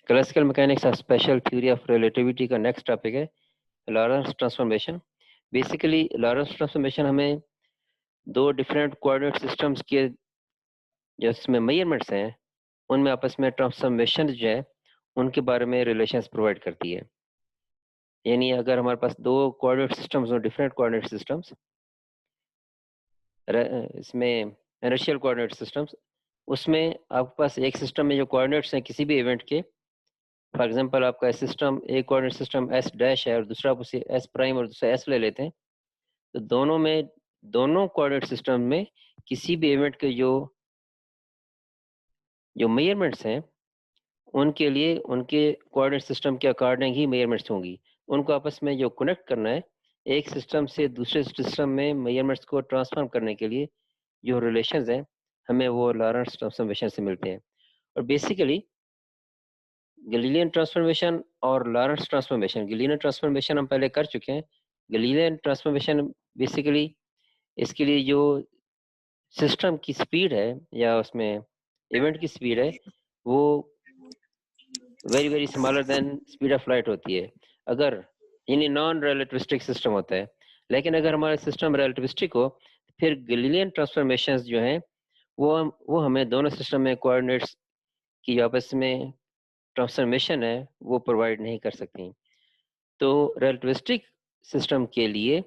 Classical mechanics special theory of relativity का next topic है Lorentz transformation. Basically Lorentz transformation हमें दो different coordinate systems के जो इसमें मेजरमेंट्स हैं उनमें आपस में ट्रांसफॉर्मेशन जो है उनके बारे में रिलेशंस प्रोवाइड करती है। यानी अगर हमारे पास दो कोऑर्डिनेट सिस्टम्स हो, डिफरेंट कोऑर्डिनेट सिस्टम्स, इसमें इनर्शियल कोऑर्डिनेट सिस्टम्स, उसमें आपके पास एक सिस्टम में जो कोऑर्डिनेट्स हैं किसी भी इवेंट के, फॉर एग्जांपल आपका सिस्टम एक कोऑर्डिनेट सिस्टम एस डैश है और दूसरा आप उसे एस प्राइम और दूसरा एस ले लेते हैं, तो दोनों कोऑर्डिनेट सिस्टम में किसी भी इवेंट के जो मेजरमेंट्स हैं उनके लिए उनके कोऑर्डिनेट सिस्टम के अकॉर्डिंग ही मेजरमेंट्स होंगी। उनको आपस में जो कनेक्ट करना है, एक सिस्टम से दूसरे सिस्टम में मेजरमेंट्स को ट्रांसफॉर्म करने के लिए जो रिलेशंस हैं हमें वो लॉरेंस ट्रांसफॉर्मेशन से मिलते हैं। और बेसिकली गैलीलियन ट्रांसफॉर्मेशन और लॉरेंस ट्रांसफॉर्मेशन, गैलीलियन ट्रांसफॉर्मेशन हम पहले कर चुके हैं। गैलीलियन ट्रांसफॉर्मेशन बेसिकली इसके लिए जो सिस्टम की स्पीड है या उसमें इवेंट की स्पीड है वो very very smaller than speed of light होती है, अगर यानी नॉन रिलेटिविस्टिक सिस्टम होता है। लेकिन अगर हमारा सिस्टम रिलेटिविस्टिक हो फिर गैलीलियन ट्रांसफॉर्मेशंस जो हैं वो हमें दोनों सिस्टम में कोऑर्डिनेट्स की आपस में ट्रांसफॉर्मेशन है वो प्रोवाइड नहीं कर सकती। तो रिलेटिविस्टिक सिस्टम के लिए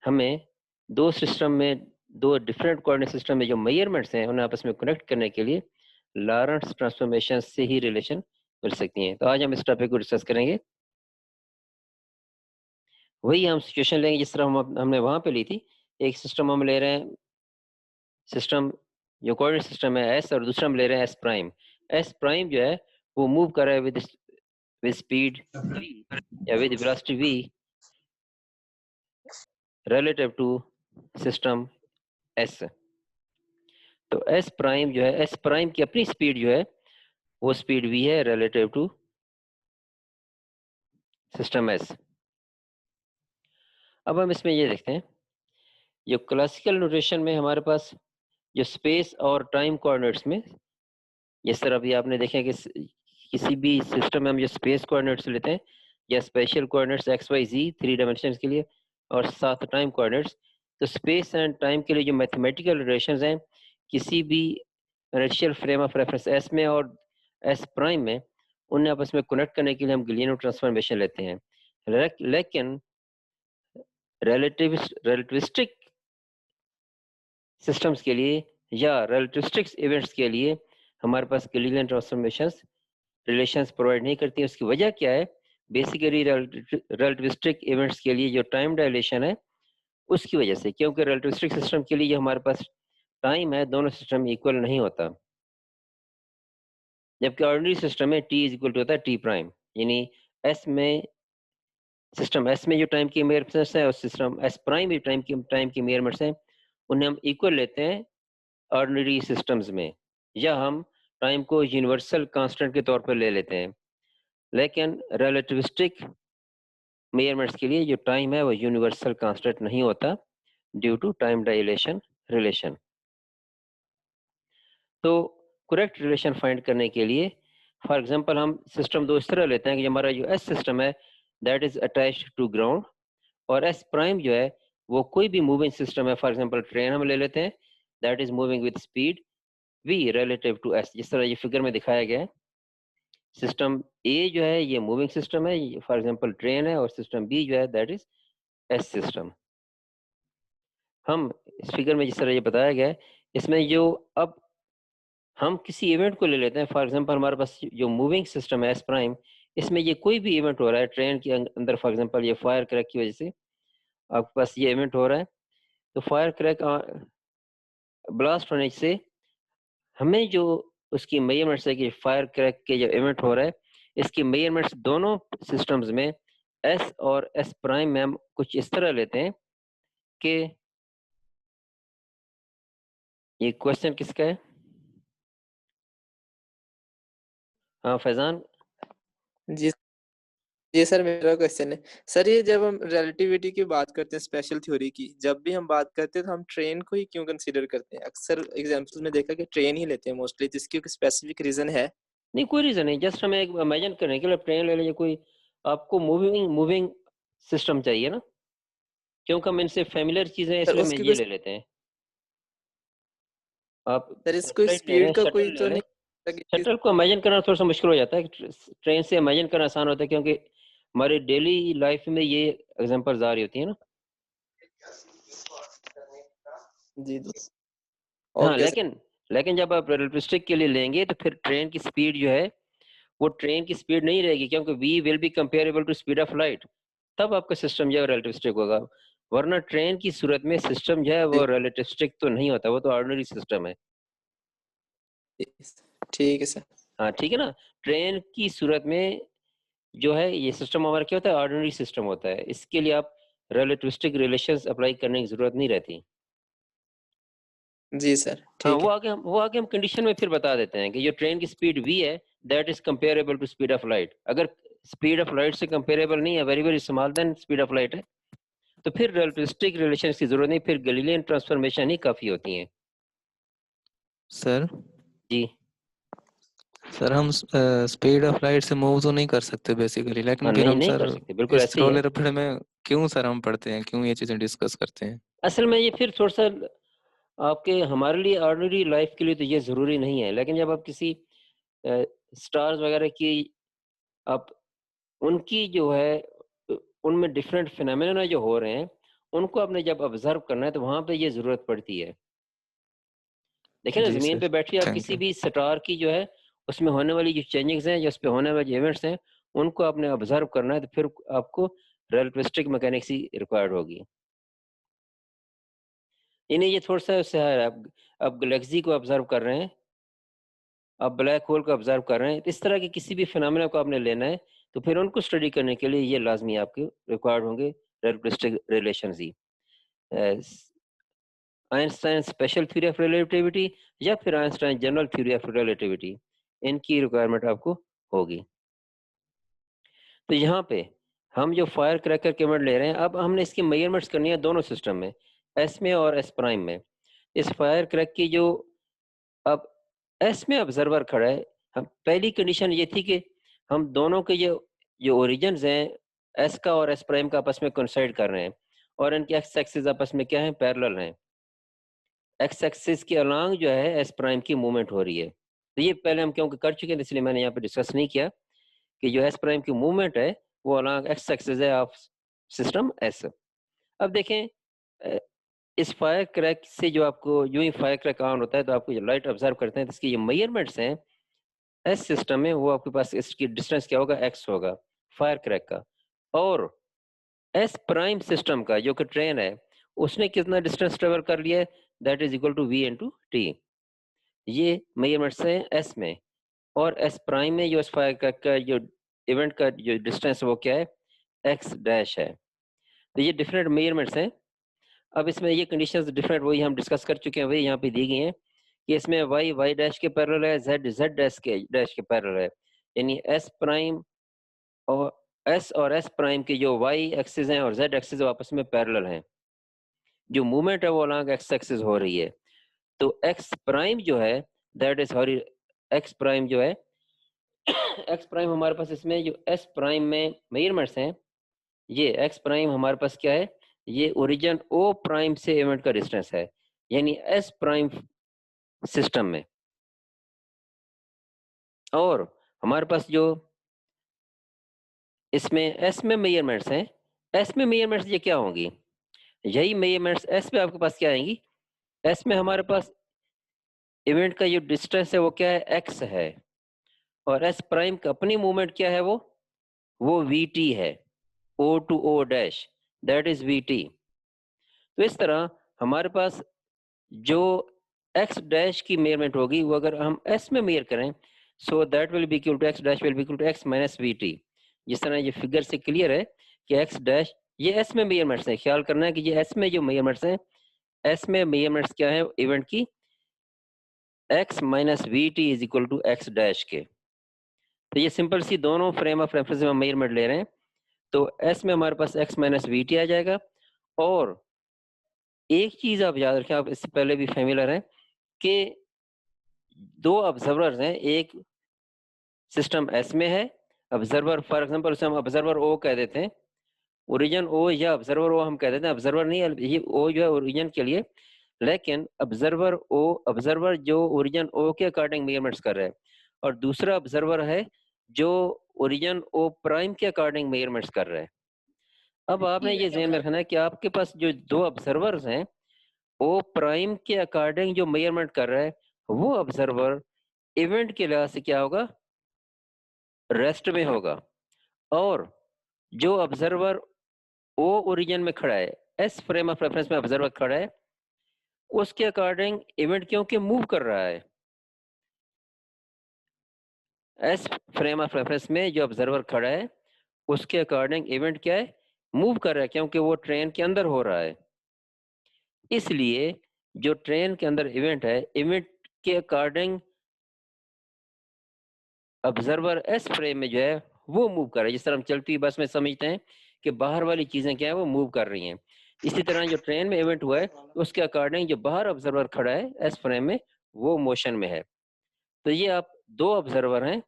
हमें दो सिस्टम में, दो डिफरेंट कोऑर्डिनेट सिस्टम में जो मेजरमेंट्स हैं उन्हें आपस में कनेक्ट करने के लिए लॉरेंस ट्रांसफॉर्मेशन से ही रिलेशन मिल सकती हैं। तो आज हम इस टॉपिक को डिस्कस करेंगे। वही हम सिचुएशन लेंगे जिस तरह हमने वहां पे ली थी। एक सिस्टम हम ले रहे हैं, सिस्टम जो कोऑर्डिनेट सिस्टम है एस, और दूसरा हम ले रहे हैं एस प्राइम। एस प्राइम जो है वो मूव कर रहा है विद स्पीड v या with velocity v relative to system S. तो एस प्राइम जो है, एस प्राइम की अपनी स्पीड जो है वो स्पीड v है रिलेटिव टू सिस्टम एस। अब हम इसमें ये देखते हैं, जो क्लासिकल नोटेशन में हमारे पास जो स्पेस और टाइम कोऑर्डिनेट्स में, जिस तरह अभी आपने देखा कि किसी भी सिस्टम में हम जो स्पेस कोऑर्डिनेट्स लेते हैं या स्पेशल कोऑर्डिनेट्स एक्स वाई जी 3 डायमेंशन के लिए और साथ टाइम कोऑर्डिनेट्स, तो स्पेस एंड टाइम के लिए जो मैथमेटिकल रिलेशंस हैं किसी भी inertial frame of reference S में और एस प्राइम में, उन्हें आपस में कनेक्ट करने के लिए हम गैलीलियन ट्रांसफॉर्मेशन लेते हैं। लेकिन रिलेटिविस्टिक सिस्टम्स के लिए या रिलेटिविस्टिक इवेंट्स के लिए हमारे पास गैलीलियन ट्रांसफॉर्मेशंस रिलेशंस प्रोवाइड नहीं करती है। उसकी वजह क्या है? बेसिकली रिलेटिविस्टिक इवेंट्स के लिए जो टाइम डायलेशन है उसकी वजह से, क्योंकि रिलेटिविस्टिक सिस्टम के लिए जो हमारे पास टाइम है दोनों सिस्टम इक्वल नहीं होता, जबकि ऑर्डिनरी सिस्टम में टी इज इक्वल टू होता है टी प्राइम। यानी एस में, सिस्टम एस में जो टाइम की मेजरमेंट्स है और सिस्टम एस प्राइम में टाइम की मेजरमेंट्स हैं उन्हें हम इक्वल लेते हैं ऑर्डिनरी सिस्टम्स में, या हम टाइम को यूनिवर्सल कांस्टेंट के तौर पर ले लेते हैं। लेकिन रिलेटिविस्टिक मेजरमेंट्स के लिए जो टाइम है वो यूनिवर्सल कांस्टेंट नहीं होता due to time dilation relation. तो करेक्ट रिलेशन फाइंड करने के लिए फॉर एग्जांपल हम सिस्टम दो इस तरह लेते हैं कि हमारा जो एस सिस्टम है that is attached to ground, और एस प्राइम जो है वो कोई भी मूविंग सिस्टम है, फॉर एग्जांपल ट्रेन हम ले लेते हैं that is moving with speed v relative to s, जिस तरह ये फिगर में दिखाया गया है। सिस्टम ए जो है ये मूविंग सिस्टम है, फॉर एग्जांपल ट्रेन है, और सिस्टम बी जो है दैट इज एस सिस्टम। हम इस फिगर में जिस तरह ये बताया गया है इसमें जो, अब हम किसी इवेंट को ले लेते हैं, फॉर एग्जांपल हमारे पास जो मूविंग सिस्टम है एस प्राइम, इसमें ये कोई भी इवेंट हो रहा है ट्रेन के अंदर, फॉर एग्जांपल ये फायर क्रैक की वजह से आपके पास ये इवेंट हो रहा है, तो फायर क्रैक ब्लास्ट होने से हमें जो उसकी मेजरमेंट्स है कि फायर क्रैक के जो इवेंट हो रहा है इसकी मेजरमेंट्स दोनों सिस्टम्स में एस और एस प्राइम में हम कुछ इस तरह लेते हैं कि, ये क्वेश्चन किसका है? हाँ फैजान। जी जी सर, मेरा क्वेश्चन है सर, ये जब हम रिलेटिविटी की बात करते हैं स्पेशल थ्योरी की, जब भी हम बात करते हैं तो हम ट्रेन को ही क्यों कंसीडर करते हैं? अक्सर एग्जांपल्स में देखा कि ट्रेन ही लेते हैं मोस्टली, जिसकी कोई स्पेसिफिक रीजन है? नहीं, कोई रीज़न नहीं, जस्ट हमें एक इमेजिन करने के लिए ट्रेन ले लीजिए, कोई आपको मूविंग मूविंग सिस्टम चाहिए ना, क्योंकि हम इनसे फ़ैमिलियर चीज़ें हैं सर इसलिए हम उसकी ये कोई ले लेते हैं। आप सर इसको सैटेलाइट ले स्पीड लें, का कोई शटल ले तो लें। नहीं लगे कि शटल को इमेजिन करना थोड़ा-सा मुश्किल हो जाता है, ट्रेन से इमेजिन करना आसान होता है क्योंकि हमारी डेली लाइफ़ में ये एग्ज़ाम्पल्स आ रही होती हैं ना। जी, दोस्त। हाँ, ओके सर। लेकिन लेकिन जब आप रियलिस्टिक के लिए लेंगे तो फिर ट्रेन की स्पीड जो है, वो ट्रेन की स्पीड नहीं रहेगी क्योंकि V will be comparable to speed of light. तब आपका सिस्टम जो है रियलिस्टिक होगा। वरना ट्रेन की सूरत में सिस्टम जो है जी, वो रियलिस्टिक तो नहीं होता, वो तो ऑर्डिनरी सिस्टम है। ठीक है सर। हाँ, ठीक है ना? ट्रेन की सूरत में जो है ये सिस्टम हमारा क्या होता है, ऑर्डिनरी सिस्टम होता है। इसके लिए आप रिलेटिविस्टिक रिलेशंस अप्लाई करने की ज़रूरत नहीं रहती। जी सर, हाँ, ठीक है। वो आगे हम कंडीशन में फिर बता देते हैं कि जो ट्रेन की स्पीड v है, that is comparable to speed of light. अगर स्पीड ऑफ लाइट से कंपेरेबल नहीं है, very, very small than speed of light है, तो फिर रिलेटिविस्टिक रिलेशंस की ज़रूरत नहीं, फिर गैलीलियन ट्रांसफॉर्मेशन ही काफ़ी होती हैं। सर जी। सर हम स्पीड ऑफ लाइट से मूव तो नहीं कर सकते बेसिकली, हाँ, लेकिन फिर नहीं, हम नहीं सर कर सकते, बिल्कुल इस ऐसे ही है। रोलर अफेयर में क्यों सर हम पढ़ते हैं, क्यों ये चीजें डिस्कस करते हैं? असल में ये फिर थोड़ा-सा आपके हमारे लिए ऑर्डिनरी लाइफ़ के लिए तो ये ज़रूरी नहीं है, लेकिन जब आप किसी अ, स्टार्स वगैरह की आप उनकी जो है उनमें डिफरेंट फिनोमेना जो हो रहे हैं, उनको आपने जब ऑब्ज़र्व करना है, तो वहाँ पे ये ज़रूरत पड़ती है। देखिए ना, जी ज़मीन सर, पे बैठिए आप थैंक किसी यू। भी स्टार की जो है, उसमें होने वाली जो चेंजिंग्स हैं, या उसपे होने वाले जो इवेंट्स हैं, उनको आपने ऑब्ज़र्व करना है, तो फिर आपको रिलेटिविस्टिक मैकेनिक्स ही रिक्वायर्ड होगी। यानी ये थोड़ा-सा उससे है, आप गैलेक्सी को ऑब्ज़र्व कर रहे हैं, आप ब्लैक होल को ऑब्ज़र्व कर रहे हैं, तो इस तरह के किसी भी फिनोमेना को आपने लेना है, तो फिर उनको स्टडी करने के लिए ये लाज़मी आपके रिक्वायर्ड होंगे रिलेटिविस्टिक रिलेशंस ही। स Einstein special theory of relativity या फिर Einstein general theory of relativity, इनकी रिक्वायरमेंट आपको होगी। तो यहाँ पे हम जो फायर क्रैकर के इवेंट ले रहे हैं, अब हमने इसकी मेजरमेंट्स करनी है दोनों सिस्टम में, एस में और एस प्राइम में। इस फायर क्रैक की जो अब एस में ऑब्जर्वर खड़ा है, हम पहली कंडीशन ये थी कि हम दोनों के जो जो ओरिजिन्स हैं, एस का और एस प्राइम का आपस में कोइंसाइड कर रहे हैं, और इनके एक्स एक्सिस आपस में क्या है, पैरेलल हैं। एक्स एक्सिस के अलोंग जो है एस प्राइम की मूवमेंट हो रही है। तो ये पहले हम क्योंकि कर चुके हैं, इसलिए मैंने यहाँ पे डिस्कस नहीं किया कि जो एस प्राइम की मूवमेंट है वो अलोंग एक्स एक्सिस है ऑफ सिस्टम एस। अब देखें, अ, इस फायर क्रैक से जो आपको यूं ही फायर क्रैक ऑन होता है, तो आपको जो लाइट ऑब्जर्व करते हैं, तो इसकी जो मेजरमेंट्स हैं एस सिस्टम में, वो आपके पास इसकी डिस्टेंस क्या होगा, एक्स होगा फायर क्रैक का। और एस प्राइम सिस्टम का जो कि ट्रेन है, उसने कितना डिस्टेंस ट्रेवल कर लिया है, that is equal to V into T. ये मेजरमेंट्स हैं एस में। और एस प्राइम में जो इस फायर क्रैक का जो इवेंट का जो डिस्टेंस है वो क्या है, एक्स डैश है। तो ये डिफरेंट मेजरमेंट्स हैं। अब इसमें ये कंडीशंस डिफरेंट वही हम डिस्कस कर चुके हैं, वही यहाँ पे दी गई हैं कि इसमें वाई वाई डैश के पैरेलल है, जेड जेड डैश के पैरेलल है। यानी एस प्राइम और एस प्राइम के जो वाई एक्सिस हैं और जेड एक्सिस आपस में पैरेलल हैं। जो मूवमेंट है वो अलॉन्ग एक्स एक्सिस हो रही है। तो एक्स प्राइम जो है, that is sorry, x prime जो है एक्स प्राइम हमारे पास इसमें जो एस प्राइम में मेजरमेंट्स हैं, ये एक्स प्राइम हमारे पास क्या है, ये ओरिजिन ओ प्राइम से इवेंट का डिस्टेंस है, यानी एस प्राइम सिस्टम में। और हमारे पास जो इसमें एस में मेजरमेंट्स हैं, एस में मेजरमेंट्स ये क्या होंगी, यही मेजरमेंट्स एस में आपके पास क्या आएंगी। एस में हमारे पास इवेंट का जो डिस्टेंस है वो क्या है, एक्स है। और एस प्राइम का अपनी मूवमेंट क्या है, वो वी टी है, O to O dash, that is V T. तो इस तरह हमारे पास जो एक्स डैश की मेजरमेंट होगी, वो अगर हम एस में मेजर करें, so that will be equal to X dash will be equal to X minus V T. जिस तरह ये फिगर से क्लियर है कि एक्स डैश ये एस में मेजरमेंट्स हैं, ख्याल करना है कि ये एस में जो मेजरमेंट्स हैं, एस में मेजरमेंट्स क्या है इवेंट की, X minus V T is equal to X dash के। तो ये सिंपल सी दोनों फ्रेम ऑफ रेफरेंस में हम मेजरमेंट ले रहे हैं, तो एस में हमारे पास एक्स माइनस वी टी आ जाएगा। और एक चीज आप याद रखें, आप इससे पहले भी फेमिलर हैं कि दो ऑब्जर्वर्स हैं, एक सिस्टम एस में है, ऑब्जर्वर फॉर एग्जांपल उसे हम ऑब्जर्वर ओ कह देते हैं, ओरिजिन ओ या ऑब्जर्वर ओ हम कह देते हैं, ऑब्जर्वर नहीं, ये ओ जो है ओरिजिन के लिए, लेकिन ऑब्जर्वर ओ, ऑब्जर्वर जो ओरिजिन ओ के अकॉर्डिंग मेजरमेंट्स कर रहा है, और दूसरा ऑब्जर्वर है जो ओरिजिन ओ प्राइम के अकॉर्डिंग मेजरमेंट्स कर रहा है। अब आपने ये ध्यान में रखना है कि आपके पास जो दो ऑब्जर्वर्स हैं, ओ प्राइम के अकॉर्डिंग जो मेजरमेंट कर रहा है, वो ऑब्जर्वर इवेंट के लिहाज से क्या होगा, रेस्ट में होगा, और जो ऑब्जर्वर ओ ओरिजिन में खड़ा है, एस फ्रेम ऑफ रेफरेंस में ऑब्जर्वर खड़ा है, उसके अकॉर्डिंग इवेंट क्योंकि मूव कर रहा है, एस फ्रेम ऑफ रेफरेंस में जो ऑब्जर्वर खड़ा है उसके अकॉर्डिंग इवेंट क्या है, मूव कर रहा है, क्योंकि वो ट्रेन के अंदर हो रहा है। इसलिए जो ट्रेन के अंदर इवेंट है, इवेंट के अकॉर्डिंग ऑब्जर्वर एस फ्रेम में जो है वो मूव कर रहा है। जिस तरह हम चलती हुई बस में समझते हैं कि बाहर वाली चीजें क्या है, वो मूव कर रही हैं, इसी तरह जो ट्रेन में इवेंट हुआ है उसके अकॉर्डिंग जो बाहर ऑब्जर्वर खड़ा है एस फ्रेम में, वो मोशन में है। तो ये आप दो ऑब्जर्वर हैं,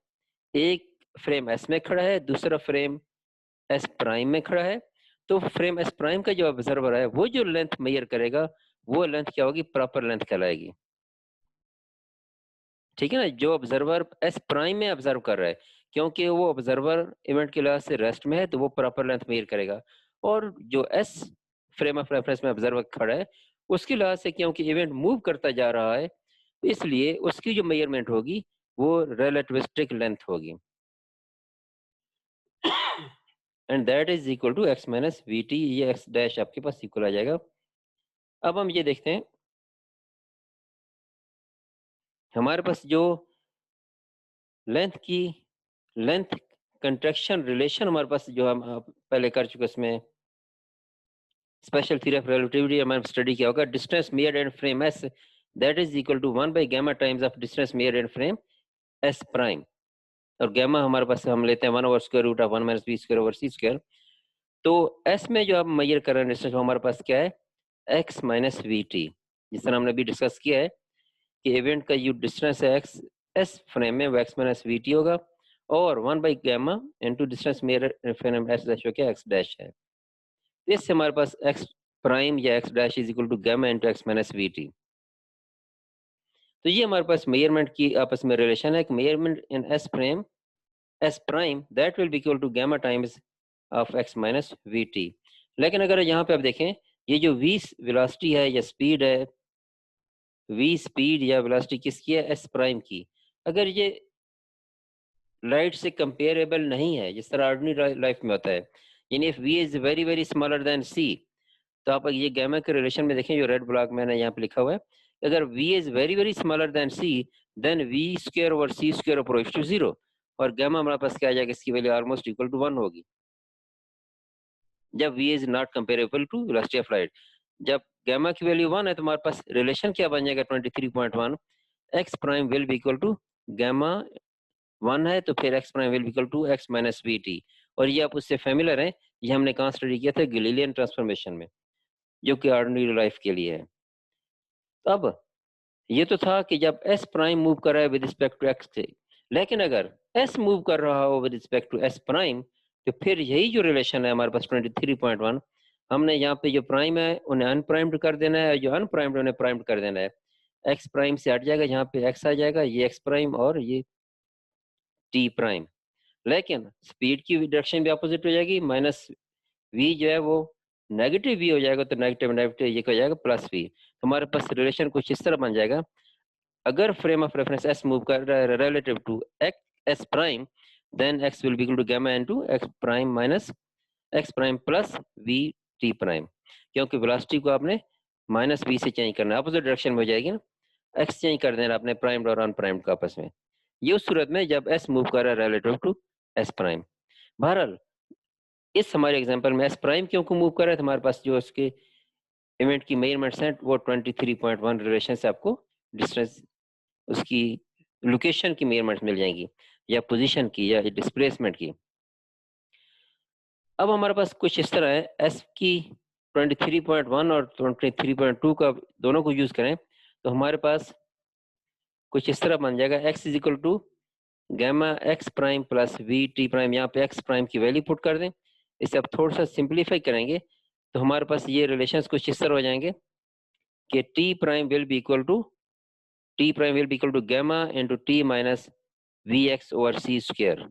एक फ्रेम एस में खड़ा है, दूसरा फ्रेम एस प्राइम में खड़ा है। तो फ्रेम एस प्राइम का जो ऑब्जर्वर है वो जो लेंथ मेजर करेगा, वो लेंथ क्या होगी, प्रॉपर लेंथ कहलाएगी। ठीक है ना, जो ऑब्जर्वर एस प्राइम में ऑब्जर्व कर रहा है, क्योंकि वो ऑब्जर्वर इवेंट के लिहाज से रेस्ट में है, तो वो प्रॉपर लेंथ मेजर करेगा। और जो एस फ्रेम ऑफ रेफरेंस में ऑब्जर्वर खड़ा है, उसके लिहाज से क्योंकि इवेंट मूव करता जा रहा है, इसलिए उसकी जो मेजरमेंट होगी वो रिलेटिविस्टिक लेंथ होगी, and that is equal to X minus V T. ये एक्स डैश आपके पास इक्वल आ जाएगा। अब हम ये देखते हैं, हमारे पास जो लेंथ कंट्रैक्शन रिलेशन हमारे पास जो हम पहले कर चुके, उसमें स्पेशल थ्योरी ऑफ रिलेटिविटी हमारे स्टडी किया होगा, distance measured in frame S that is equal to 1 by gamma times of distance measured in frame S prime. और गामा हमारे पास हम लेते हैं 1 over square root of 1 minus B square over C square. तो S में जो आप मेजर कर रहे हैं डिस्टेंस, हमारे पास क्या है, एक्स माइनस वी टी। जिस तरह हमने अभी डिस्कस किया है कि इवेंट का जो डिस्टेंस है एक्स एस फ्रेम में, वो एक्स माइनस वी टी होगा, और 1 by gamma into distance measure frame S dash क्या एक्स डैश है। इससे हमारे पास एक्स प्राइम या X dash is equal to gamma into X minus V T. तो ये हमारे पास मेजरमेंट की आपस में रिलेशन है कि measurement in S frame S prime that will be equal to gamma times of X minus V T. लेकिन अगर यहाँ पे आप देखें, ये जो वी वेलोसिटी है या स्पीड है, वी स्पीड या वेलोसिटी किसकी है, एस प्राइम की, अगर ये लाइट से कंपेरेबल नहीं है, जिस तरह ऑर्डिनरी लाइफ में होता है, यानी if V is very very smaller than C, तो आप ये गामा के रिलेशन में देखें, जो रेड ब्लॉक मैंने यहाँ पे लिखा हुआ है, अगर v is very very smaller than c, then v square over c square approach to 0, और गामा हमारे पास क्या आ जाएगा, इसकी वैल्यू ऑलमोस्ट इक्वल टू 1 होगी जब v is not comparable to velocity of light. जब गामा की वैल्यू 1 है तो हमारे पास रिलेशन क्या बन जाएगा, 23.1 x prime will be equal to gamma 1 है, तो फिर x prime will be equal to x minus V T. और ये आप उससे फेमिलर हैं, ये हमने कहाँ स्टडी किया था, गैलीलियन ट्रांसफॉर्मेशन में, जो कि ऑर्डिनरी लाइफ के लिए है। अब ये तो था कि जब s प्राइम मूव कर रहा है विद रिस्पेक्ट टू x से, लेकिन अगर s मूव कर रहा हो with respect to s prime, तो फिर यही जो रिलेशन है हमारे पास 23.1, हमने यहाँ पे जो प्राइम है उन्हें अनप्राइम्ड कर देना है, जो अनप्राइम्ड उन्हें प्राइम्ड कर देना है। x प्राइम से हट जाएगा, यहाँ पे x आ जाएगा, ये x प्राइम और ये t प्राइम। लेकिन स्पीड की डायरेक्शन भी अपोजिट हो जाएगी, माइनस v जो है वो नेगेटिव v हो जाएगा, तो नेगेटिव नेगेटिव ये हो जाएगा प्लस v। तो हमारे पास रिलेशन कुछ इस तरह बन जाएगा, अगर frame of reference s move कर रहा है relative to s prime, then x will be equal to gamma into x prime minus x prime plus v t prime, क्योंकि वेलोसिटी को आपने माइनस v से चेंज करना है, अपोजिट डायरेक्शन में हो जाएगी ना, x चेंज कर देना आपने प्राइम्ड और अनप्राइम्ड का आपस में, ये उस सूरत में जब s मूव कर रहा है रिलेटिव टू s प्राइम। बहरहाल इस हमारे एग्जांपल में s प्राइम क्यों मूव कर रहा है, तो हमारे पास जो उसके इवेंट की मेजरमेंट्स हैं वो 23.1 रिलेशन से आपको डिस्टेंस, उसकी लोकेशन की मेजरमेंट्स मिल जाएंगी, या पोजीशन की, या डिस्प्लेसमेंट की। अब हमारे पास कुछ इस तरह है, एस की 23.1 और 23.2 का दोनों को यूज करें तो हमारे पास कुछ इस तरह बन जाएगा, x is equal to gamma X prime plus V T prime, यहाँ पे एक्स प्राइम की वैल्यू पुट कर दें। इसे अब थोड़ा सा सिंप्लीफाई करेंगे तो हमारे पास ये रिलेशंस कुछ इस तरह हो जाएंगे कि T prime will be equal to gamma into T minus V X over C square.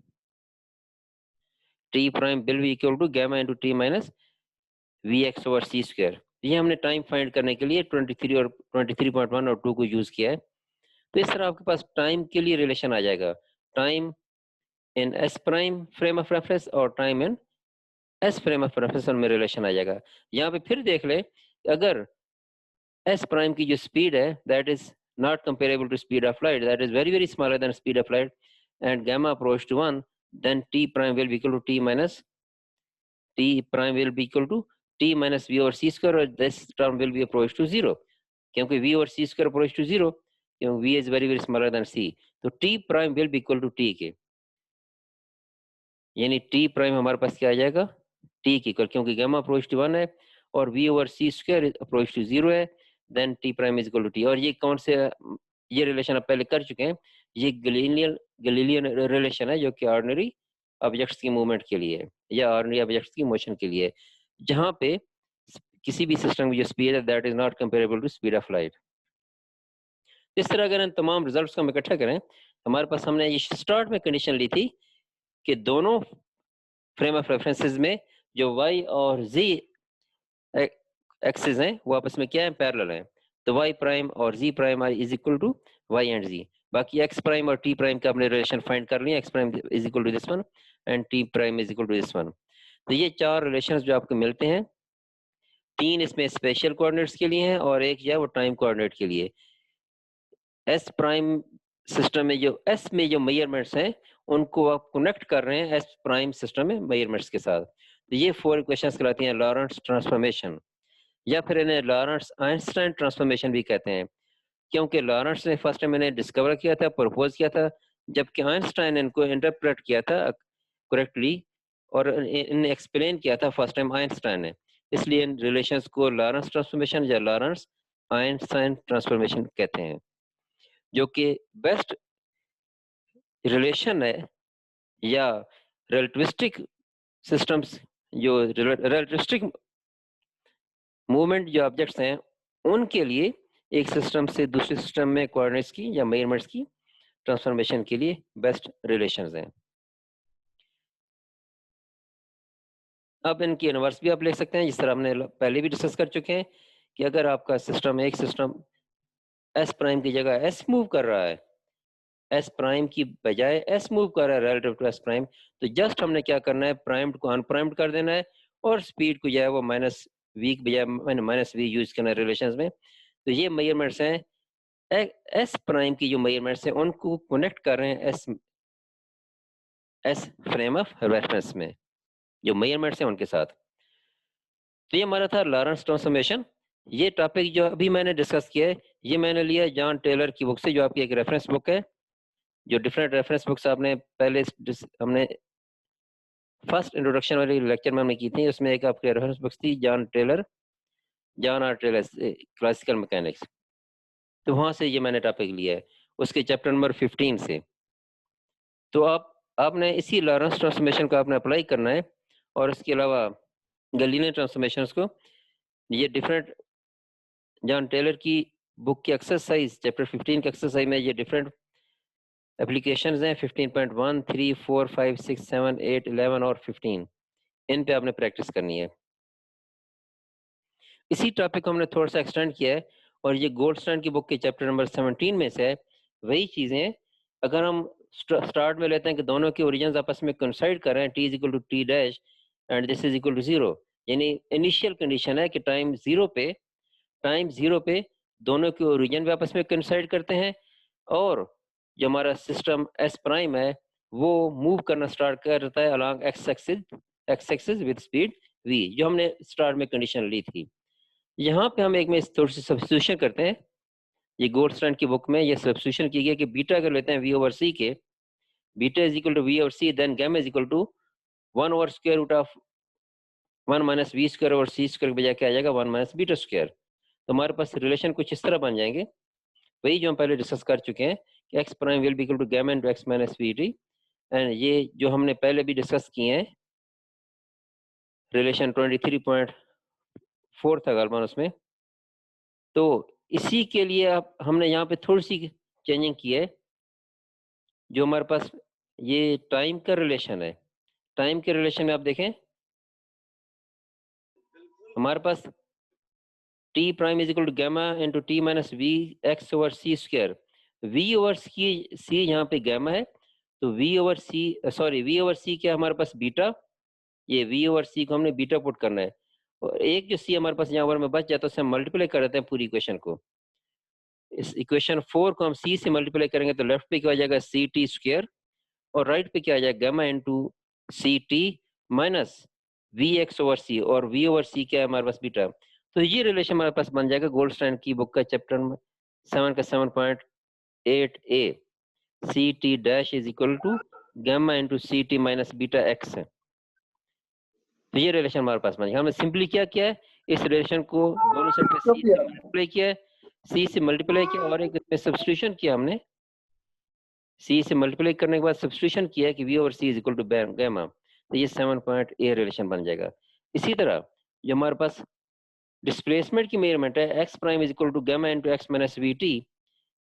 T prime will be equal to gamma into T minus V X over C square. ये हमने time find करने के लिए 23 और 23.1 और 2 को use किया है। तो इस तरह आपके पास टाइम के लिए रिलेशन आ जाएगा, time in S prime frame of reference और time in S frame of reference में रिलेशन आ जाएगा। यहाँ पे फिर देख ले, अगर एस प्राइम की जो स्पीड है that is not comparable to speed of light, that is very very smaller than speed of light and gamma approach to 1, then T prime will be equal to T prime will be equal to t minus v over c square, और this term will be approach to 0 क्योंकि v over c square approach to 0, क्योंकि v is very very smaller than c, तो t prime will be equal to t के, यानी t prime हमारे पास क्या आ जाएगा, t की इक्वल, क्योंकि गामा अप्रोच टू 1 है और v over c square approach to 0 है, then t prime is equal to t। और ये कौन से, ये रिलेशन आप पहले कर चुके हैं, ये गैलीलियन रिलेशन है जो कि ऑर्डिनरी ऑब्जेक्ट्स की मूवमेंट के लिए या ऑर्डिनरी ऑब्जेक्ट्स की मोशन के लिए, जहां पे किसी भी सिस्टम की जो स्पीड है that is not comparable to speed of light. इस तरह अगर हम तमाम रिजल्ट्स को हम इकट्ठा करें, हमारे पास हमने ये स्टार्ट में कंडीशन ली थी कि दोनों फ्रेम ऑफ रेफरेंसेस में जो y और z एक्सिस हैं वो आपस में क्या है, पैरेलल हैं, तो y प्राइम और z prime is equal to y and z। बाकी x प्राइम और t प्राइम का हमने रिलेशन फाइंड कर लिया, x prime is equal to this one and t prime is equal to this one. तो ये चार रिलेशंस जो आपको मिलते हैं, तीन इसमें स्पेशल कोऑर्डिनेट्स के लिए हैं और एक जो है वो टाइम कोऑर्डिनेट के लिए। एस प्राइम सिस्टम में जो एस में जो मेजरमेंट्स हैं उनको आप कनेक्ट कर रहे हैं एस प्राइम सिस्टम में मेजरमेंट्स के साथ। तो ये 4 इक्वेशंस कहलाती हैं लॉरेंट्ज ट्रांसफॉर्मेशन, या फिर इन्हें लॉरेंट्ज आइंस्टाइन ट्रांसफॉर्मेशन भी कहते हैं, क्योंकि लॉरेंट्ज ने फर्स्ट टाइम इन्हें डिस्कवर किया था, प्रपोज किया था, जबकि आइंस्टाइन इनको इंटरप्रेट किया था करेक्टली और इन्हें एक्सप्लेन किया था फर्स्ट टाइम आइंस्टाइन ने। इसलिए इन रिलेशंस को लॉरेंट्ज ट्रांसफॉर्मेशन या लॉरेंट्ज आइंस्टाइन ट्रांसफॉर्मेशन कहते हैं, जो कि बेस्ट रिलेशन है या रिलेटिविस्टिक सिस्टम्स, जो रिलेटिविस्टिक मूवमेंट जो ऑब्जेक्ट्स हैं उनके लिए एक सिस्टम से दूसरे सिस्टम में कोऑर्डिनेट्स की या मेजरमेंट्स की ट्रांसफॉर्मेशन के लिए बेस्ट रिलेशंस हैं। अब इनकी इनवर्स भी आप ले सकते हैं, जिस तरह हमने पहले भी डिस्कस कर चुके हैं कि अगर आपका सिस्टम, एक सिस्टम एस प्राइम की जगह एस मूव कर रहा है, एस प्राइम की बजाय एस मूव कर रहा है रिलेटिव टू एस प्राइम, तो जस्ट हमने क्या करना है, प्राइम्ड को अनप्राइम्ड कर देना है और स्पीड को जो है वो माइनस वी की बजाय माइनस वी यूज करना है रिलेशंस में। तो ये मेजरमेंट्स हैं एस प्राइम की, जो मेजरमेंट्स हैं उनको कनेक्ट कर रहे हैं एस फ्रेम ऑफ रेफरेंस में जो मेजरमेंट्स हैं उनके साथ। तो ये हमारा था लॉरेंट्ज ट्रांसफॉर्मेशन। ये टॉपिक जो अभी मैंने डिस्कस किया है ये मैंने लिया जॉन टेलर की बुक से, जो आपकी एक रेफरेंस बुक है, जो डिफरेंट रेफरेंस बुक्स आपने पहले हमने फर्स्ट इंट्रोडक्शन वाले लेक्चर में हमने की थी, उसमें एक आपकी रेफरेंस बुक्स थी John R Taylor classical mechanics, तो वहां से ये मैंने टॉपिक लिया है उसके चैप्टर नंबर 15 से। तो आपने इसी लॉरेंट्ज ट्रांसफॉर्मेशन को आपने अप्लाई करना है, और इसके अलावा गैलीलियन ट्रांसफॉर्मेशंस को, ये डिफरेंट जॉन टेलर की बुक की एक्सरसाइज चैप्टर 15 के एक्सरसाइज में ये डिफरेंट एप्लीकेशंस हैं 15.1, 3, 4, 5, 6, 7, 8, 11 और 15, इन पे आपने प्रैक्टिस करनी है। इसी टॉपिक को हमने थोड़ा सा एक्सटेंड किया है और ये गोल्डस्टाइन की बुक के चैप्टर नंबर 17 में से है। वही चीजें अगर हम स्टार्ट में लेते हैं कि दोनों के ओरिजिन आपस में कंसाइड कर रहे हैं, t is equal to T dash and this is equal to 0, यानी इनिशियल कंडीशन है कि टाइम जीरो पे दोनों के ओरिजिन आपस में कंसाइड करते हैं, और जो हमारा सिस्टम एस प्राइम है वो मूव करना स्टार्ट करता है along x axis with speed v, जो हमने स्टार्ट में कंडीशन ली थी। यहाँ पे हम एक में थोड़ी सी सब्स्टिट्यूशन करते हैं, ये गोल्डस्टाइन की बुक में ये सब्स्टिट्यूशन की गई कि बीटा कर लेते हैं v ओवर c के, beta is equal to v over c, then gamma is equal to 1 over square root of 1 minus V square over c square के बजाय क्या आ जाएगा 1 माइनस बीटा स्क्वायर। तो हमारे पास रिलेशन कुछ इस तरह बन जाएंगे, वही जो हम पहले डिस्कस कर चुके हैं कि X prime will be equal to gamma into X minus V T, and ये जो हमने पहले भी डिस्कस किए हैं रिलेशन 23.4 था गालमान उसमें, तो इसी के लिए अब हमने यहाँ पे थोड़ी सी चेंजिंग की है। जो हमारे पास ये टाइम का रिलेशन है, टाइम के रिलेशन में आप देखें हमारे पास T prime is equal to gamma into T minus V X over C square, V over C यहाँ पे गैमा है, तो V over C sorry V over C क्या हमारे पास बीटा, ये वी ओवर सी को हमने बीटा पुट करना है, और एक जो सी हमारे पास यहाँ ओवर में बच जाता है उससे हम मल्टीप्लाई कर देते हैं पूरी इक्वेशन को। इस इक्वेशन 4 को हम सी से मल्टीप्लाई करेंगे तो लेफ्ट पे क्या आ जाएगा सी टी स्क्वायर, और राइट पे क्या आ जाएगा gamma into C T minus V X over C, और वी ओवर सी क्या है हमारे पास बीटा। तो ये रिलेशन हमारे पास बन जाएगा गोल्डस्टाइन की बुक का चैप्टर 7 का 7.8 A, C T dash is equal to gamma into C T minus beta X है। तो ये रिलेशन हमारे पास बन गया। हमने सिंपली क्या किया है, इस रिलेशन को दोनों साइड पे सी से मल्टीप्लाई किया है, सी से मल्टीप्लाई किया और एक इसमें सब्स्टिट्यूशन किया हमने, सी से मल्टीप्लाई करने के बाद सब्स्टिट्यूशन किया है कि V over C is equal to gamma, तो ये 7.8 रिलेशन बन जाएगा। इसी तरह जो हमारे पास डिस्प्लेसमेंट की मेजरमेंट है X prime is equal to gamma into X minus V T,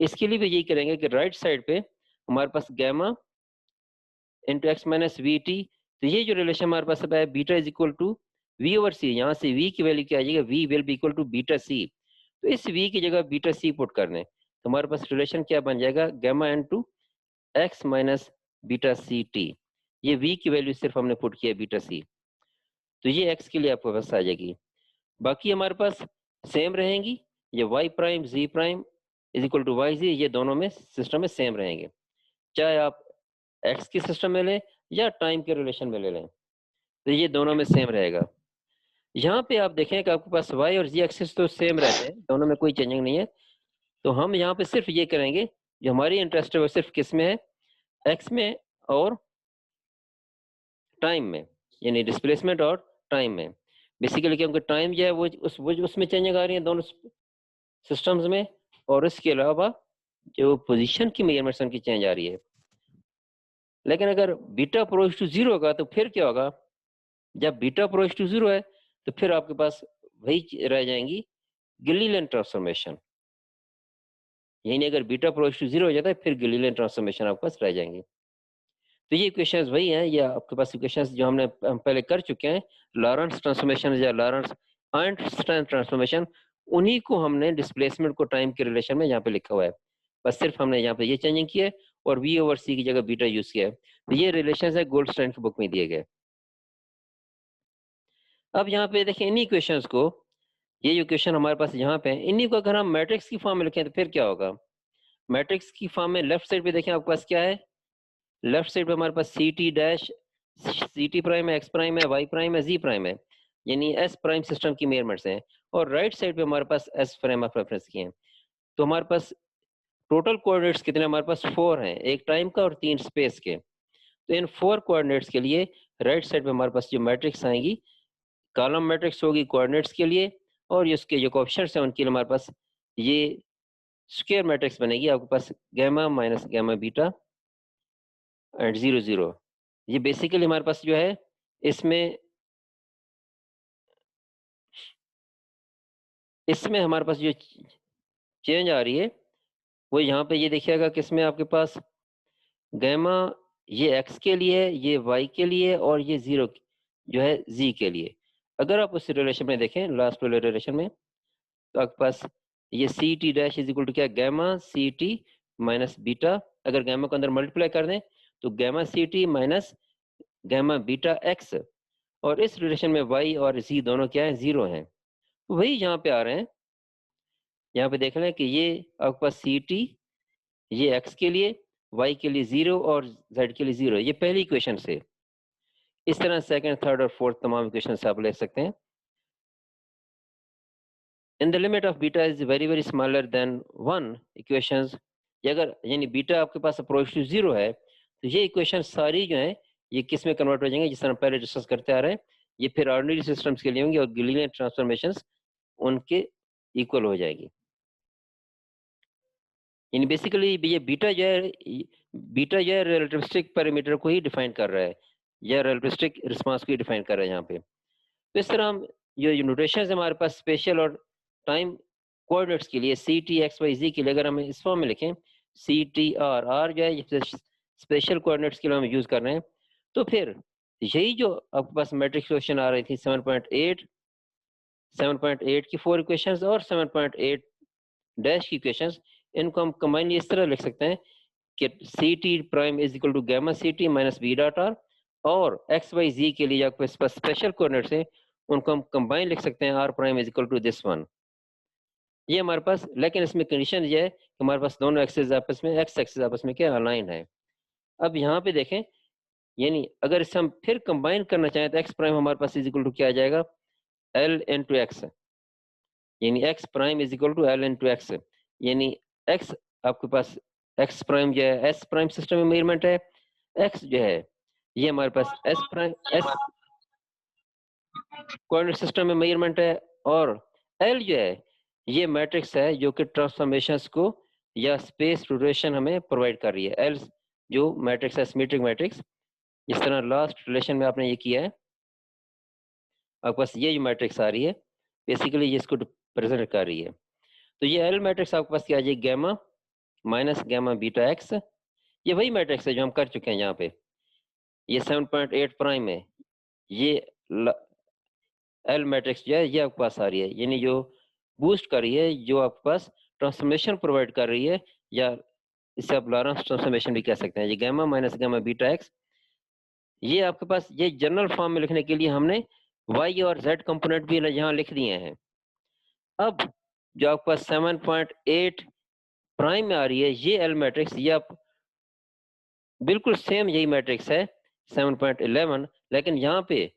इसके लिए भी यही करेंगे कि राइट साइड पे हमारे पास gamma into X minus V T, तो ये जो रिलेशन हमारे पास है beta is equal to V over C, यहाँ से वी की वैल्यू क्या आ जाएगा, V will be equal to beta C, तो इस वी की जगह बीटा सी पुट करने तो हमारे पास रिलेशन क्या बन जाएगा gamma into X minus beta C T, ये वी की वैल्यू सिर्फ हमने पुट किया बीटा सी, तो ये एक्स के लिए आपके पास आ जाएगी। बाकी हमारे पास सेम रहेंगी, ये Y prime Z prime is equal to Y Z, ये दोनों में सिस्टम में सेम रहेंगे, चाहे आप एक्स के सिस्टम में लें या टाइम के रिलेशन में ले लें, तो ये दोनों में सेम रहेगा। यहाँ पे आप देखें कि आपके पास वाई और जी एक्सिस तो सेम रहते हैं, दोनों में कोई चेंजिंग नहीं है, तो हम यहाँ पे सिर्फ ये करेंगे जो हमारी इंटरेस्ट है वो सिर्फ किस में है, एक्स में और टाइम में, यानी डिस्प्लेसमेंट और टाइम में। बेसिकली क्योंकि टाइम जो है वो उसमें चेंजिंग आ रही है दोनों सिस्टम्स में, और इसके अलावा जो पोजीशन की मेजरमेंट्स उनकी चेंज आ रही है। लेकिन अगर बीटा अप्रोच टू 0 होगा तो फिर क्या होगा, जब बीटा अप्रोच टू 0 है तो फिर आपके पास वही रह जाएंगी गिलीलियन ट्रांसफॉर्मेशन, यानी अगर बीटा अप्रोच टू 0 हो जाता है फिर गिलीलियन ट्रांसफॉर्मेशन आपके पास रह जाएंगी। तो ये इक्वेशंस वही हैं, ये आपके पास इक्वेशंस जो हम पहले कर चुके हैं, लॉरेंस ट्रांसफॉर्मेशन या लॉरेंस आइंस्टाइन ट्रांसफॉर्मेशन, उन्हीं को हमने डिस्प्लेसमेंट को टाइम के रिलेशन में यहाँ पे लिखा हुआ है, बस सिर्फ हमने यहाँ पे ये चेंजिंग की है और वी ओवर सी की जगह बीटा यूज किया है। तो ये रिलेशन है गोल्डस्टाइन की बुक में दिए गए। अब यहाँ पे देखें इन्हीं इक्वेशंस को, ये जो क्वेश्चन हमारे पास यहाँ पे इन्हीं को अगर हम मैट्रिक्स की फॉर्म में लिखें तो फिर क्या होगा, मैट्रिक्स की फॉर्म में लेफ्ट साइड पे देखें आपके पास क्या है, लेफ्ट साइड पे हमारे पास C T dash, C T prime है, एक्स प्राइम है, वाई प्राइम है, जी प्राइम है, यानी एस प्राइम सिस्टम की मेजरमेंट्स हैं, और राइट साइड पे हमारे पास एस प्राइम ऑफ रेफरेंस की हैं। तो हमारे पास टोटल कोऑर्डिनेट्स कितने हमारे पास 4 हैं, एक टाइम का और 3 स्पेस के। तो इन 4 कोऑर्डिनेट्स के लिए राइट साइड पे हमारे पास जो मैट्रिक्स आएंगी, कॉलम मैट्रिक्स होगी कोऑर्डिनेट्स के लिए, और इसके जो कोएफिशिएंट्स हैं उनके लिए हमारे पास ये स्क्वायर मैट्रिक्स बनेगी आपके पास gamma minus gamma beta and 0 0। ये बेसिकली हमारे पास जो है इसमें हमारे पास जो चेंज आ रही है वो यहाँ पे ये देखिएगा कि इसमें आपके पास गैमा ये एक्स के लिए, ये वाई के लिए, और ये 0 जो है जी के लिए। अगर आप उस रिलेशन में देखें लास्ट वाले रिलेशन में, तो आपके पास ये C T dash is equal to क्या, gamma C T minus beta, अगर गैमा को अंदर मल्टीप्लाई कर दें तो gamma C T minus gamma beta X, और इस रिलेशन में वाई और जी दोनों क्या है, 0 हैं, वही यहाँ पे आ रहे हैं। यहाँ पे देख लें कि ये आपके पास सी टी ये एक्स के लिए, वाई के लिए 0 और जेड के लिए 0, ये पहली इक्वेशन से। इस तरह सेकंड, थर्ड और फोर्थ तमाम इक्वेशन से आप ले सकते हैं। In the limit of beta is very smaller then 1 equations, ये अगर यानी बीटा आपके पास अप्रोच टू 0 है तो ये इक्वेशन सारी जो है ये किस में कन्वर्ट हो जाएंगे, जिस तरह पहले डिस्कस करते आ रहे हैं, ये फिर ऑर्डिनरी सिस्टम्स के लिए होंगे और गिलीलियन ट्रांसफॉर्मेशंस उनके इक्वल हो जाएगी। यानी बेसिकली ये बीटा जो है रिलेटिविस्टिक पैरामीटर को ही डिफाइन कर रहा है या रिलेटिविस्टिक रिस्पांस को ही डिफाइन कर रहा है यहाँ पे। तो इस तरह हम ये नोटेशन है हमारे पास स्पेशल और टाइम कोऑर्डिनेट्स के लिए C T x Y Z के लिए अगर हम इस फॉर्म में लिखें सी टी आर आर जो है स्पेशल कोऑर्डिनेट्स के लिए हम यूज कर रहे हैं, तो फिर यही जो आपके पास मैट्रिक्स क्वेश्चन आ रही थी 7.8 की 4 इक्वेशंस और 7.8 डैश की इक्वेशंस, इनको हम कंबाइन इस तरह लिख सकते हैं कि C T prime is equal to gamma C T minus B dot R, और एक्स वाई जी के लिए आपके पास स्पेशल कोऑर्डिनेट्स है उनको हम कंबाइन लिख सकते हैं R prime is equal to this one. ये हमारे पास, लेकिन इसमें कंडीशन ये है कि हमारे पास दोनों एक्सेस आपस में एक्स एक्सेस आपस में क्या अलाइन है। अब यहाँ पे देखें, यानी अगर इसे हम फिर कंबाइन करना चाहें तो एक्स प्राइम हमारे पास इज इक्वल टू क्या आ जाएगा, एल इंटू एक्स, यानी X prime is equal to L into X, यानी एक्स आपके पास एक्स प्राइम जो है एस प्राइम सिस्टम में मेजरमेंट है, एक्स जो है ये हमारे पास S prime S coordinate system में मेजरमेंट है, और एल जो है ये मैट्रिक्स है जो कि ट्रांसफॉर्मेशंस को या स्पेस ड्यूरेशन हमें प्रोवाइड कर रही है। एल जो मैट्रिक्स है सिमेट्रिक मैट्रिक्स, जिस तरह लास्ट रिलेशन में आपने ये किया है, आपके पास ये जो मैट्रिक्स आ रही है बेसिकली ये इसको प्रेजेंट कर रही है। तो ये एल मैट्रिक्स आपके पास क्या आ जाएगी, gamma minus gamma beta X, ये वही मैट्रिक्स है जो हम कर चुके हैं यहाँ पे, ये 7.8 प्राइम है, ये एल मैट्रिक्स जो है ये आपके पास आ रही है, यानी जो बूस्ट कर रही है, जो आपके पास ट्रांसफॉर्मेशन प्रोवाइड कर रही है, या इसे आप लॉरेंस ट्रांसफॉर्मेशन भी कह सकते हैं। ये gamma minus gamma beta X, ये आपके पास ये जनरल फॉर्म में लिखने के लिए हमने वाई और जेड कंपोनेंट भी यहाँ लिख दिए हैं। अब जो आपके पास 7.8 प्राइम में आ रही है ये एल मैट्रिक्स, ये आप बिल्कुल सेम यही मैट्रिक्स है 7.11, लेकिन यहाँ पे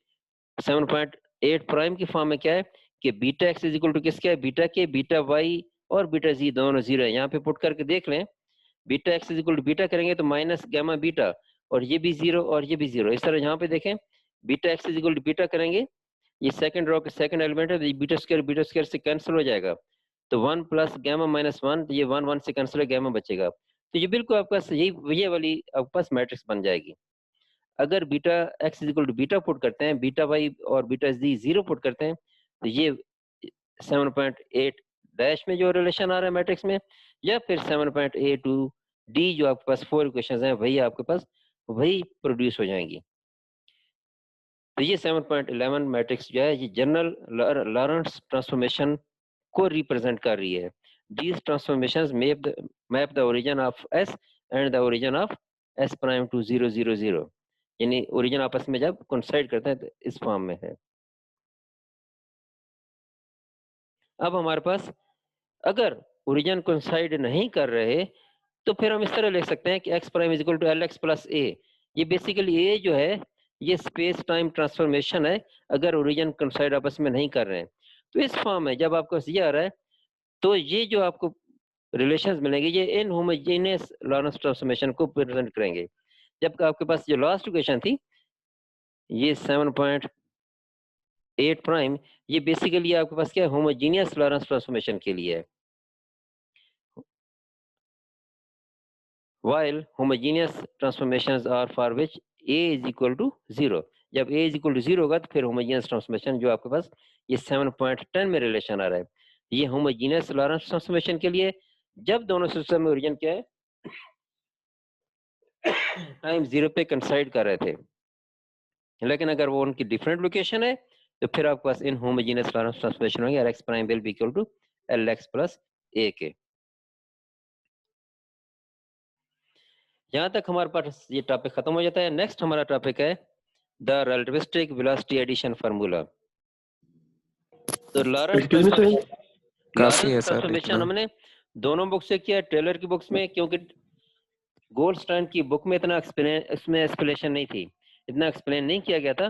7.8 प्राइम की फॉर्म में क्या है कि beta X is equal to किसका है, बीटा के, बीटा वाई और बीटा जी दोनों जीरो है। यहाँ पे पुट करके देख लें, beta X is equal to beta करेंगे तो माइनस गैमा बीटा, और ये भी जीरो और ये भी जीरो। इस तरह यहाँ पे देखें, beta X is equal to beta करेंगे, ये सेकंड रो के सेकंड एलिमेंट है, तो बीटा स्क्वायर से कैंसिल हो जाएगा, तो 1 प्लस गैमा माइनस 1, ये 1 से कैंसिल है, गैमा बचेगा। तो ये बिल्कुल आपके पास यही ये वाली आपके पास मैट्रिक्स बन जाएगी। अगर beta X is equal to beta put करते हैं, बीटा वाई और बीटा जी जीरो पुट करते हैं, तो ये 7.8 डैश में जो रिलेशन आ रहा है मैट्रिक्स में, या फिर 7.8 टू डी जो आपके पास 4 इक्वेशंस हैं वही आपके पास वही प्रोड्यूस हो जाएंगी। तो ये 7.11 मैट्रिक्स जो है ये जनरल लॉरेंस ट्रांसफॉर्मेशन को रिप्रेजेंट कर रही है। These transformations map the origin of S and the origin of S prime to 0 0 0, यानी ओरिजिन आपस में जब कोइंसाइड करते हैं तो इस फॉर्म में है। अब हमारे पास अगर ओरिजिन कोइंसाइड नहीं कर रहे तो फिर हम इस तरह लिख सकते हैं कि x prime is equal to L X plus A. ये बेसिकली ए जो है ये स्पेस टाइम ट्रांसफॉर्मेशन है अगर ओरिजिन कोइंसाइड आपस में नहीं कर रहे हैं। तो इस फॉर्म में जब आपको ये आ रहा है तो ये जो आपको रिलेशंस मिलेंगे ये इन होमोजेनियस लॉरेंस ट्रांसफॉर्मेशन को प्रेजेंट करेंगे। जब आपके पास जो लास्ट इक्वेशन थी ये 7.8 प्राइम, ये बेसिकली आपके पास क्या है, होमोजेनियस लॉरेंस ट्रांसफॉर्मेशन के लिए है। while homogeneous transformations are for which a is equal to 0, जब a is equal to 0 होगा तो फिर homogeneous transformation जो आपके पास ये 7.10 में रिलेशन आ रहा है, ये homogeneous लॉरेंस ट्रांसफॉर्मेशन के लिए जब दोनों सिस्टम में ओरिजिन क्या है टाइम 0 पे कंसाइड कर रहे थे, लेकिन अगर वो उनकी डिफरेंट लोकेशन है तो फिर आपके पास इन होमोजेनियस लॉरेंस ट्रांसफॉर्मेशन होंगे और x prime will be equal to L X plus A के। यहाँ तक हमारे पास ये टॉपिक खत्म हो जाता है। नेक्स्ट हमारा टॉपिक है the relativistic velocity addition formula. तो लॉरेंस काफी है सर ट्रांसफॉर्मेशन इतना। हमने दोनों बुक से किया, टेलर की बुक्स में, क्योंकि गोल्डस्टाइन की बुक में इतना इसमें एक्सप्लेनेशन नहीं थी, इतना एक्सप्लेन नहीं किया गया था,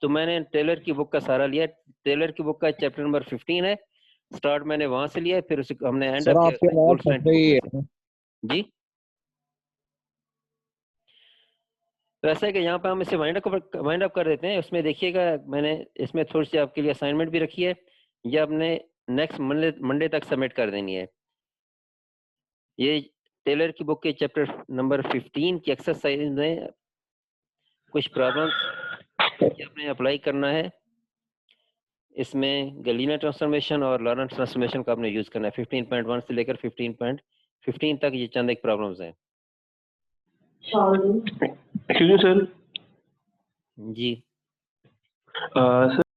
तो मैंने टेलर की बुक का सहारा लिया। टेलर की बुक का चैप्टर नंबर 15 है, स्टार्ट मैंने वहां से लिया, फिर उसे हमने एंड अप किया गोल्डस्टाइन की बुक में से। जी तो ऐसा है कि यहाँ पे हम इसे वाइंड अप कर देते हैं। उसमें देखिएगा मैंने इसमें थोड़ी सी आपके लिए असाइनमेंट भी रखी है, ये आपने नेक्स्ट मंडे तक सबमिट कर देनी है। ये टेलर की बुक के चैप्टर नंबर 15 की एक्सरसाइज में कुछ प्रॉब्लम्स आपने अप्लाई करना है। इसमें गलीना ट्रांसफॉर्मेशन और लॉरेंट ट्रांसफॉर्मेशन का आपने यूज करना है। 15.1 से लेकर 15.15 तक ये चंद एक प्रॉब्लम्स हैं। Excuse me sir. जी सर